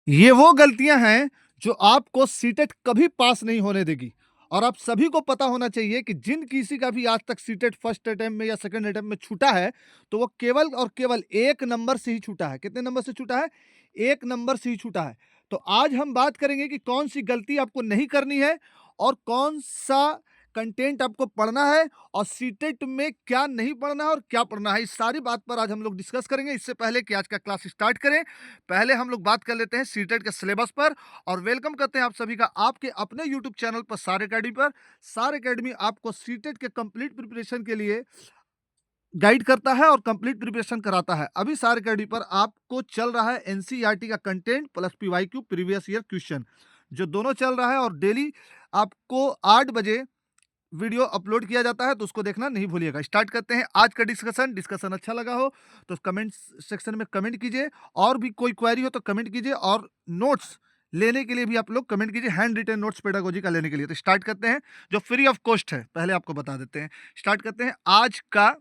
ये वो गलतियां हैं जो आपको सीटेट कभी पास नहीं होने देगी। और आप सभी को पता होना चाहिए कि जिन किसी का भी आज तक सीटेट फर्स्ट अटेम्प्ट में या सेकंड अटेम्प्ट में छूटा है, तो वो केवल और केवल एक नंबर से ही छूटा है। कितने नंबर से छूटा है? एक नंबर से ही छूटा है। तो आज हम बात करेंगे कि कौन सी गलती आपको नहीं करनी है और कौन सा कंटेंट आपको पढ़ना है और सीटेट में क्या नहीं पढ़ना है और क्या पढ़ना है। इस सारी बात पर आज हम लोग डिस्कस करेंगे। इससे पहले कि आज का क्लास स्टार्ट करें, पहले हम लोग बात कर लेते हैं सीटेट के सिलेबस पर। और वेलकम करते हैं आप सभी का आपके अपने यूट्यूब चैनल पर सार एकेडमी पर। सार एकेडमी आपको सीटेट के कंप्लीट प्रिपरेशन के लिए गाइड करता है और कंप्लीट प्रिपरेशन कराता है। अभी सार एकेडमी पर आपको चल रहा है एनसीईआरटी का content plus PYQ previous year question, जो दोनों चल रहा है। और डेली आपको 8 बजे वीडियो अपलोड किया जाता है, तो उसको देखना नहीं भूलिएगा। स्टार्ट करते हैं आज का डिस्कशन। डिस्कशन अच्छा लगा हो तो कमेंट सेक्शन में कमेंट कीजिए, और भी कोई क्वेरी हो तो कमेंट कीजिए, और नोट्स लेने के लिए भी आप लोग कमेंट कीजिए, हैंड रिटन नोट्स पेडागोजी का लेने के लिए। तो स्टार्ट करते हैं, जो फ्री ऑफ कॉस्ट है, पहले आपको बता देते हैं। स्टार्ट करते हैं आज का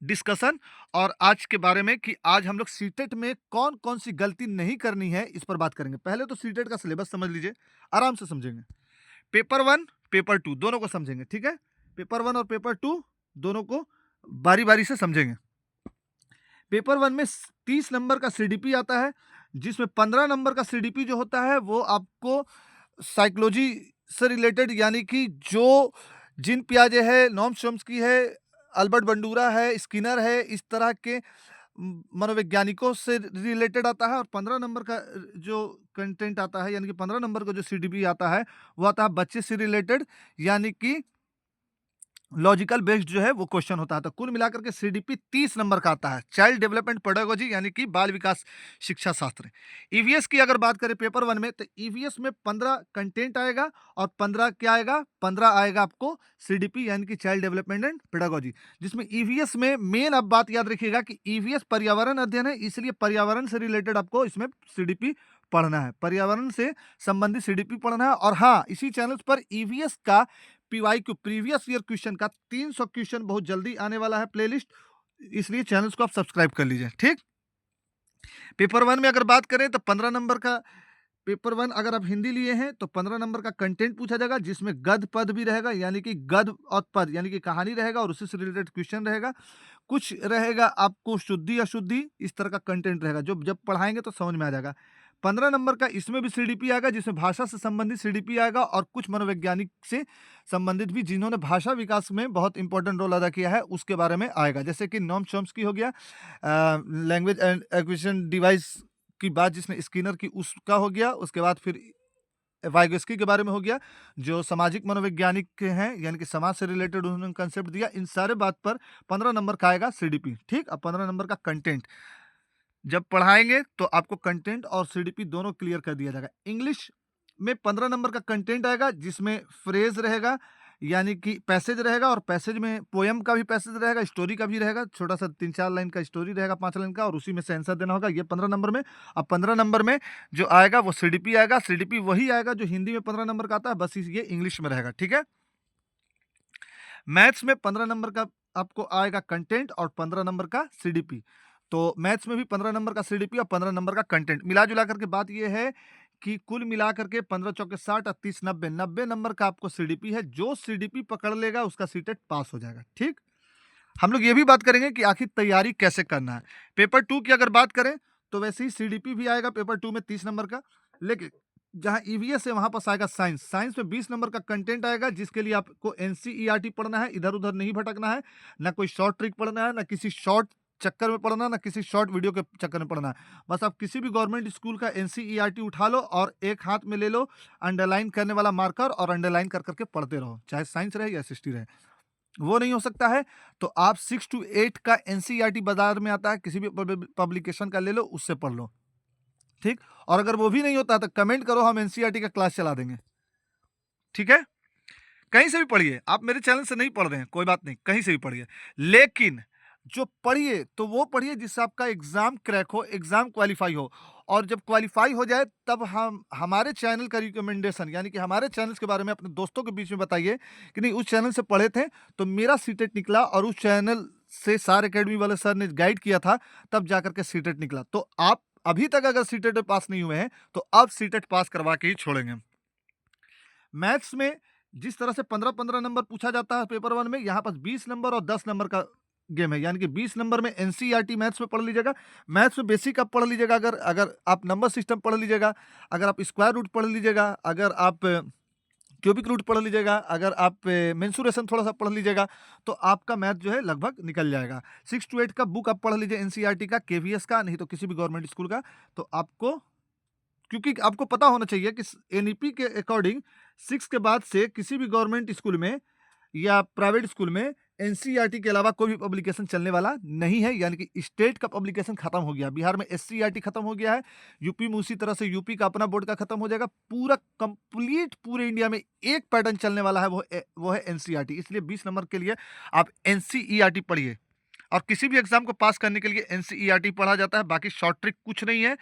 डिस्कशन और आज के बारे में कि आज हम लोग सीटेट में कौन कौन सी गलती नहीं करनी है, इस पर बात करेंगे। पहले तो सीटेट का सिलेबस समझ लीजिए, आराम से समझेंगे। पेपर 1 पेपर 2 दोनों को समझेंगे, ठीक है। पेपर 1 और पेपर 2 दोनों को बारी बारी से समझेंगे। पेपर 1 में 30 नंबर का सीडीपी आता है, जिसमें 15 नंबर का सीडीपी जो होता है वो आपको साइकोलॉजी से रिलेटेड, यानी कि जो जिन पियाजे है, नॉम चॉम्स्की है, अल्बर्ट बंडूरा है, स्किनर है, इस तरह के मनोवैज्ञानिकों से रिलेटेड आता है। और 15 नंबर का जो कंटेंट आता है, यानी कि 15 नंबर का जो सीडीपी आता है, वो आता है बच्चे से रिलेटेड, यानी कि लॉजिकल बेस्ड जो है वो क्वेश्चन होता है। तो कुल मिलाकर के सीडीपी 30 नंबर का आता है, चाइल्ड डेवलपमेंट पेडागोजी, यानी कि बाल विकास शिक्षा शास्त्र। ईवीएस की अगर बात करें पेपर 1 में, तो ईवीएस में 15 कंटेंट आएगा और 15 क्या आएगा? 15 आएगा आपको सीडीपी, यानी कि चाइल्ड डेवलपमेंट एंड पेडागोजी। जिसमें ईवीएस में मेन आप बात याद रखिएगा कि ईवीएस पर्यावरण अध्ययन है, इसलिए पर्यावरण से रिलेटेड आपको इसमें सीडीपी पढ़ना है, पर्यावरण से संबंधित सीडीपी पढ़ना है। और हाँ, इसी चैनल पर ईवीएस का पीवाईक्यू प्रीवियस ईयर क्वेश्चन का 300 क्वेश्चन बहुत जल्दी आने वाला है प्लेलिस्ट, इसलिए चैनल को आप सब्सक्राइब कर लीजिए, ठीक। पेपर 1 में अगर बात करें तो 15 नंबर का पेपर 1 अगर आप हिंदी लिए हैं तो 15 नंबर का कंटेंट पूछा जाएगा, जिसमें गद्य पद भी रहेगा, यानी कि गद्य और पद यानी कि कहानी रहेगा और उसी से रिलेटेड क्वेश्चन रहेगा। कुछ रहेगा आपको शुद्धि अशुद्धि, इस तरह का कंटेंट रहेगा, जो जब पढ़ाएंगे तो समझ में आ जाएगा। 15 नंबर का इसमें भी सीडीपी आएगा, जिसमें भाषा से संबंधित सीडीपी आएगा और कुछ मनोवैज्ञानिक से संबंधित भी, जिन्होंने भाषा विकास में बहुत इंपॉर्टेंट रोल अदा किया है, उसके बारे में आएगा। जैसे कि नॉम चॉम्स्की हो गया, लैंग्वेज एंड एक्विजिशन डिवाइस की बात जिसमें स्किनर की, उसका हो गया। उसके बाद फिर वाइगोस्की के बारे में हो गया, जो सामाजिक मनोवैज्ञानिक के हैं, यानी कि समाज से रिलेटेड उन्होंने कंसेप्ट दिया। इन सारे बात पर 15 नंबर का आएगा सीडीपी, ठीक। अब 15 नंबर का कंटेंट जब पढ़ाएंगे तो आपको कंटेंट और सीडीपी दोनों क्लियर कर दिया जाएगा। इंग्लिश में 15 नंबर का कंटेंट आएगा, जिसमें फ्रेज रहेगा, यानी कि पैसेज रहेगा, और पैसेज में पोयम का भी पैसेज रहेगा, स्टोरी का भी रहेगा, छोटा सा 3-4 लाइन का स्टोरी रहेगा, 5 लाइन का, और उसी में से आंसर देना होगा। ये 15 नंबर में। अब 15 नंबर में जो आएगा वो सीडीपी आएगा। सीडीपी वही आएगा जो हिंदी में 15 नंबर का आता है, बस ये इंग्लिश में रहेगा, ठीक है। मैथ्स में 15 नंबर का आपको आएगा कंटेंट और 15 नंबर का सीडीपी। तो मैथ्स में भी 15 नंबर का सीडीपी और 15 नंबर का कंटेंट, मिला जुला करके बात ये है कि कुल मिला करके 15 चौके 60 और 30 90 90 नंबर का आपको सीडीपी है। जो सीडीपी पकड़ लेगा उसका सीटेट पास हो जाएगा, ठीक। हम लोग ये भी बात करेंगे कि आखिर तैयारी कैसे करना है। पेपर 2 की अगर बात करें तो वैसे ही सीडीपी भी आएगा पेपर 2 में 30 नंबर का, लेकिन जहां ईवीएस है वहां पास आएगा साइंस। साइंस में 20 नंबर का कंटेंट आएगा, जिसके लिए आपको एनसीईआरटी पढ़ना है, इधर उधर नहीं भटकना है, ना कोई शॉर्ट ट्रिक पढ़ना है, ना किसी शॉर्ट चक्कर में पढ़ना, ना किसी शॉर्ट वीडियो के चक्कर में पढ़ना है। बस आप किसी भी गवर्नमेंट स्कूल का एनसीईआरटी उठा लो और एक हाथ में ले लो अंडरलाइन करने वाला मार्कर, और अंडरलाइन कर करके पढ़ते रहो, चाहे साइंस रहे या एसएसटी रहे। वो नहीं हो सकता है तो आप 6 to 8 का एनसीईआरटी बाजार में आता है, किसी भी पब्लिकेशन का ले लो, उससे पढ़ लो, ठीक। और अगर वो भी नहीं होता तो कमेंट करो, हम एनसीईआरटी का क्लास चला देंगे, ठीक है। कहीं से भी पढ़िए, आप मेरे चैनल से नहीं पढ़ रहे हैं कोई बात नहीं, कहीं से भी पढ़िए, लेकिन जो पढ़िए तो वो पढ़िए जिससे आपका एग्जाम क्रैक हो, एग्जाम क्वालिफाई हो। और जब क्वालिफाई हो जाए तब हम हमारे चैनल का रिकमेंडेशन, यानी कि हमारे चैनल के बारे में अपने दोस्तों के बीच में बताइए कि नहीं, उस चैनल से पढ़े थे तो मेरा सीटेट निकला, और उस चैनल से सार एकेडमी वाले सर ने गाइड किया था, तब जाकर के सीटेट निकला। तो आप अभी तक अगर सीटेट में पास नहीं हुए हैं तो अब सीटेट पास करवा के ही छोड़ेंगे। मैथ्स में जिस तरह से 15-15 नंबर पूछा जाता है पेपर 1 में, यहाँ पर 20 नंबर और 10 नंबर का गेम है। यानी कि 20 नंबर में एनसीईआरटी मैथ्स में पढ़ लीजिएगा, मैथ्स में बेसिक आप पढ़ लीजिएगा, अगर अगर आप नंबर सिस्टम पढ़ लीजिएगा, अगर आप स्क्वायर रूट पढ़ लीजिएगा, अगर आप क्यूबिक रूट पढ़ लीजिएगा, अगर आप मेंसुरेशन थोड़ा सा पढ़ लीजिएगा, तो आपका मैथ जो है लगभग निकल जाएगा। 6 to 8 का बुक आप पढ़ लीजिए एनसीईआरटी का, केवीएस का, नहीं तो किसी भी गवर्नमेंट स्कूल का, तो आपको, क्योंकि आपको पता होना चाहिए कि एनईपी के अकॉर्डिंग 6 के बाद से किसी भी गवर्नमेंट स्कूल में या प्राइवेट स्कूल में एनसीईआरटी के अलावा कोई भी पब्लिकेशन चलने वाला नहीं है। यानी कि स्टेट का पब्लिकेशन खत्म हो गया, बिहार में एससीईआरटी खत्म हो गया है, यूपी में उसी तरह से यूपी का अपना बोर्ड का खत्म हो जाएगा। पूरा कंप्लीट पूरे इंडिया में एक पैटर्न चलने वाला है, वो है एनसीईआरटी। इसलिए 20 नंबर के लिए आप एनसीईआरटी पढ़िए, और किसी भी एग्जाम को पास करने के लिए एनसीईआरटी पढ़ा जाता है, बाकी शॉर्ट ट्रिक कुछ नहीं है।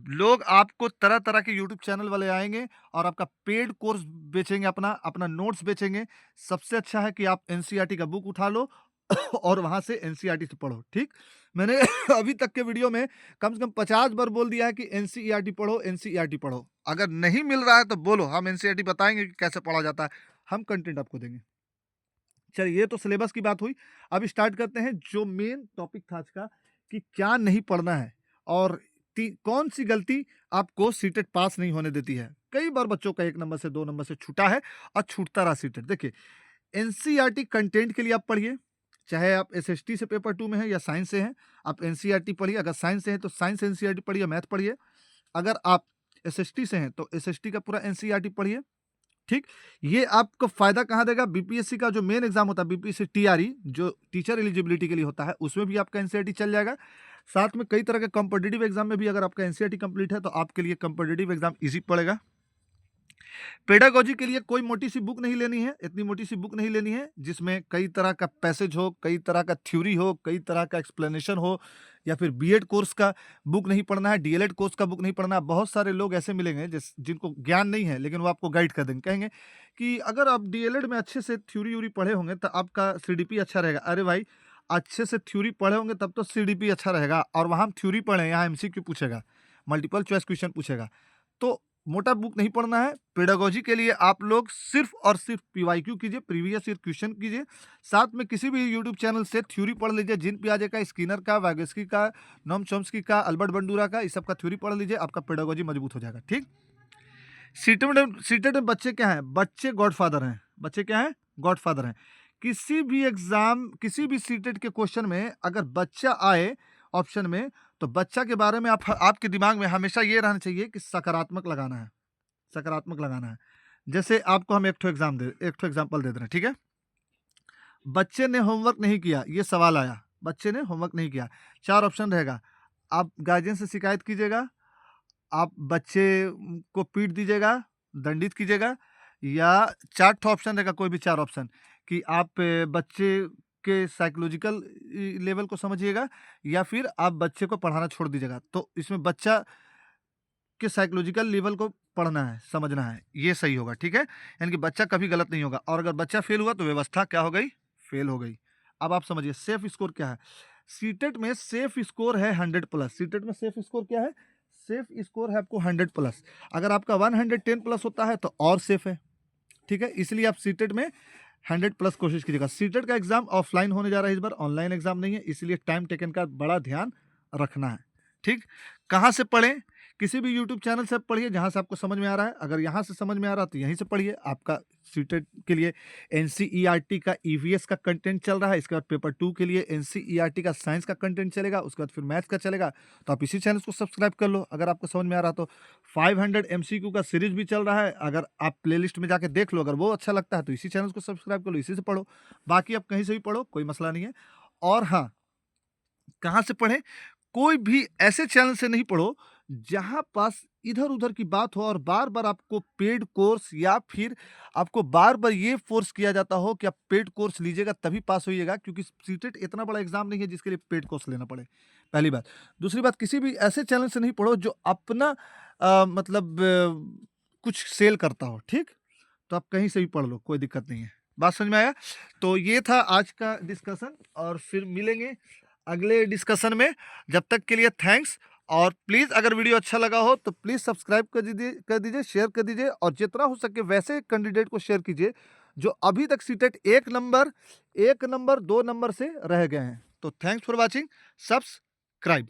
लोग आपको तरह तरह के यूट्यूब चैनल वाले आएंगे और आपका पेड कोर्स बेचेंगे, अपना अपना नोट्स बेचेंगे। सबसे अच्छा है कि आप एनसीईआरटी का बुक उठा लो और वहां से एनसीईआरटी से पढ़ो। ठीक, मैंने अभी तक के वीडियो में कम से कम 50 बार बोल दिया है कि एनसीईआरटी पढ़ो, एनसीईआरटी पढ़ो। अगर नहीं मिल रहा है तो बोलो, हम एनसीईआरटी बताएंगे कि कैसे पढ़ा जाता है, हम कंटेंट आपको देंगे। चलिए, ये तो सिलेबस की बात हुई। अब स्टार्ट करते हैं जो मेन टॉपिक था आज का, कि क्या नहीं पढ़ना है और कौन सी गलती आपको सीटेट पास नहीं होने देती है। कई बार बच्चों का 1 नंबर से 2 नंबर से छूटा है और छूटता रहा सीटेट। देखिए, एनसीईआरटी कंटेंट के लिए आप पढ़िए, चाहे आप एसएसटी से पेपर 2 में हैं या साइंस से हैं, आप एनसीईआरटी पढ़िए। अगर साइंस से हैं तो साइंस एनसीईआरटी पढ़िए, मैथ पढ़िए। अगर आप एसएसटी से हैं तो एसएसटी का पूरा एनसीईआरटी पढ़िए। ठीक, ये आपको फायदा कहाँ देगा, बीपीएससी का जो मेन एग्जाम होता है, बीपीएससी टीआरई, जो टीचर एलिजिबिलिटी के लिए होता है, उसमें भी आपका एनसीईआरटी चल जाएगा। साथ में कई तरह के कॉम्पिटिटिव एग्जाम में भी अगर आपका एनसीईआरटी कंप्लीट है तो आपके लिए कॉम्पिटिटिव एग्जाम इजी पड़ेगा। पेडागोजी के लिए कोई मोटी सी बुक नहीं लेनी है, इतनी मोटी सी बुक नहीं लेनी है जिसमें कई तरह का पैसेज हो, कई तरह का थ्योरी हो, कई तरह का एक्सप्लेनेशन हो, या फिर बीएड कोर्स का बुक नहीं पढ़ना है, डीएलएड कोर्स का बुक नहीं पढ़ना है। बहुत सारे लोग ऐसे मिलेंगे जिनको ज्ञान नहीं है, लेकिन वो आपको गाइड कर देंगे, कहेंगे कि अगर आप डीएलएड में अच्छे से थ्योरी व्यूरी पढ़े होंगे तो आपका सीडीपी अच्छा रहेगा। अरे भाई, अच्छे से थ्योरी पढ़े होंगे तब तो सीडीपी अच्छा रहेगा, और वहाँ हम थ्योरी पढ़े, यहाँ एमसीक्यू पूछेगा, मल्टीपल चॉइस क्वेश्चन पूछेगा। तो मोटा बुक नहीं पढ़ना है। पेडागोजी के लिए आप लोग सिर्फ और सिर्फ पीवाईक्यू कीजिए, प्रीवियस ईयर क्वेश्चन कीजिए, साथ में किसी भी यूट्यूब चैनल से थ्योरी पढ़ लीजिए, जिन पियाजे का, स्किनर का, वैगस्की का, नोम चॉम्स्की का, अल्बर्ट बंडूरा का, इस सब का थ्योरी पढ़ लीजिए, आपका पेडागोजी मजबूत हो जाएगा। ठीक, सीटेट में बच्चे क्या हैं, बच्चे गॉडफादर हैं। बच्चे क्या हैं, गॉडफादर हैं। किसी भी एग्जाम, किसी भी सीटेट के क्वेश्चन में अगर बच्चा आए ऑप्शन में, तो बच्चा के बारे में आपके दिमाग में हमेशा ये रहना चाहिए कि सकारात्मक लगाना है, सकारात्मक लगाना है। जैसे आपको हम एक ठो एग्जाम्पल दे दे रहे हैं, ठीक है। बच्चे ने होमवर्क नहीं किया, ये सवाल आया, बच्चे ने होमवर्क नहीं किया। 4 ऑप्शन रहेगा, आप गार्जियन से शिकायत कीजिएगा, आप बच्चे को पीट दीजिएगा, दंडित कीजिएगा, या 4 ठो ऑप्शन रहेगा, कोई भी 4 ऑप्शन, कि आप बच्चे के साइकोलॉजिकल लेवल को समझिएगा, या फिर आप बच्चे को पढ़ाना छोड़ दीजिएगा। तो इसमें बच्चा के साइकोलॉजिकल लेवल को पढ़ना है, समझना है, ये सही होगा। ठीक है, यानी कि बच्चा कभी गलत नहीं होगा, और अगर बच्चा फेल हुआ तो व्यवस्था क्या हो गई, फेल हो गई। अब आप समझिए सेफ स्कोर क्या है। सीटेट में सेफ स्कोर है 100+। सीटेट में सेफ स्कोर क्या है, सेफ स्कोर है आपको 100+। अगर आपका 110+ होता है तो और सेफ है। ठीक है, इसलिए आप सीटेट में 100+ कोशिश कीजिएगा। सीटेट का एग्जाम ऑफलाइन होने जा रहा है इस बार, ऑनलाइन एग्जाम नहीं है, इसलिए टाइम टेकन का बड़ा ध्यान रखना है। ठीक, कहाँ से पढ़ें, किसी भी यूट्यूब चैनल से पढ़िए जहाँ से आपको समझ में आ रहा है। अगर यहाँ से समझ में आ रहा है तो यहीं से पढ़िए। आपका सीटेट के लिए एनसीईआरटी का ईवीएस का कंटेंट चल रहा है, इसके बाद पेपर 2 के लिए एनसीईआरटी का साइंस का कंटेंट चलेगा, उसके बाद फिर मैथ्स का चलेगा। तो आप इसी चैनल को सब्सक्राइब कर लो अगर आपको समझ में आ रहा तो। 500 एमसीक्यू का सीरीज भी चल रहा है, अगर आप प्लेलिस्ट में जाके देख लो, अगर वो अच्छा लगता है तो इसी चैनल को सब्सक्राइब कर लो, इसी से पढ़ो। बाकी आप कहीं से भी पढ़ो, कोई मसला नहीं है। और हाँ, कहाँ से पढ़ें, कोई भी ऐसे चैनल से नहीं पढ़ो जहां पास इधर उधर की बात हो और बार बार आपको पेड कोर्स, या फिर आपको बार बार ये फोर्स किया जाता हो कि आप पेड कोर्स लीजिएगा तभी पास होइएगा, क्योंकि सीटेट इतना बड़ा एग्जाम नहीं है जिसके लिए पेड कोर्स लेना पड़े, पहली बात। दूसरी बात, किसी भी ऐसे चैनल से नहीं पढ़ो जो अपना मतलब कुछ सेल करता हो। ठीक, तो आप कहीं से भी पढ़ लो, कोई दिक्कत नहीं है। बात समझ में आया। तो ये था आज का डिस्कशन, और फिर मिलेंगे अगले डिस्कशन में। जब तक के लिए थैंक्स। और प्लीज़ अगर वीडियो अच्छा लगा हो तो प्लीज़ सब्सक्राइब कर दीजिए, शेयर कर दीजिए और जितना हो सके वैसे कैंडिडेट को शेयर कीजिए जो अभी तक सीटेट 1 नंबर 2 नंबर से रह गए हैं। तो थैंक्स फॉर वाचिंग, सब्सक्राइब।